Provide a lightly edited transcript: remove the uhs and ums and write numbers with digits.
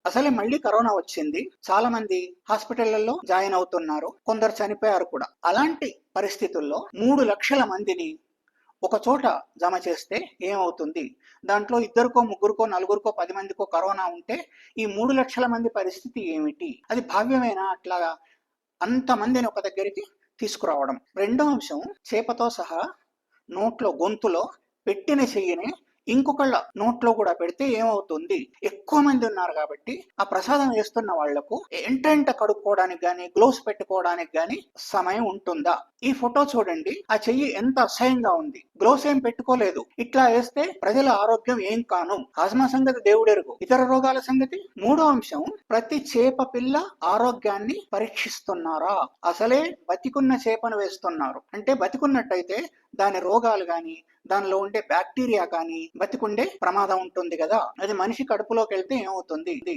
అసలే మళ్ళీ కరోనా వచ్చింది. చాలా మంది హాస్పిటళ్లలో జాయిన్ అవుతున్నారు. కొందరు చనిపోయారు కూడా. అలాంటి పరిస్థితుల్లో 3 లక్షల మందిని ఒక చోట జమ చేస్తే ఏమవుతుంది? దాంట్లో ఇద్దరికో, ముగ్గురికో, నలుగురికో, 10 మందికో కరోనా ఉంటే ఈ 3 లక్షల మంది పరిస్థితి ఏమిటి? అది భావ్యమేనా అట్లాగా అంతమందిని ఒక దగ్గరికి తీసుకురావడం? రెండో అంశం, చేపతో సహా నోట్లో, గొంతులో పెట్టిన చెయ్యిని ఇంకొకళ్ళ నోట్లో కూడా పెడితే ఏమవుతుంది? ఎక్కువ మంది ఉన్నారు కాబట్టి ఆ ప్రసాదం వేస్తున్న వాళ్లకు ఎంటెంట కడుక్కోవడానికి గాని, గ్లోవ్స్ పెట్టుకోవడానికి గాని సమయం ఉంటుందా? ఈ ఫోటో చూడండి, ఆ చెయ్యి ఎంత అసహ్యంగా ఉంది. గ్లోవ్స్ ఏం పెట్టుకోలేదు. ఇట్లా వేస్తే ప్రజల ఆరోగ్యం ఏం కాను. ఆస్మా సంగతి దేవుడెరుగు, ఇతర రోగాల సంగతి. మూడో అంశం, ప్రతి చేప పిల్ల ఆరోగ్యాన్ని పరీక్షిస్తున్నారా? అసలే బతికున్న చేపను వేస్తున్నారు అంటే బతికున్నట్టయితే దాని రోగాలు గాని, దానిలో ఉండే బ్యాక్టీరియా కానీ బతికుండే ప్రమాదం ఉంటుంది కదా. అది మనిషి కడుపులోకి వెళ్తే ఏమవుతుంది?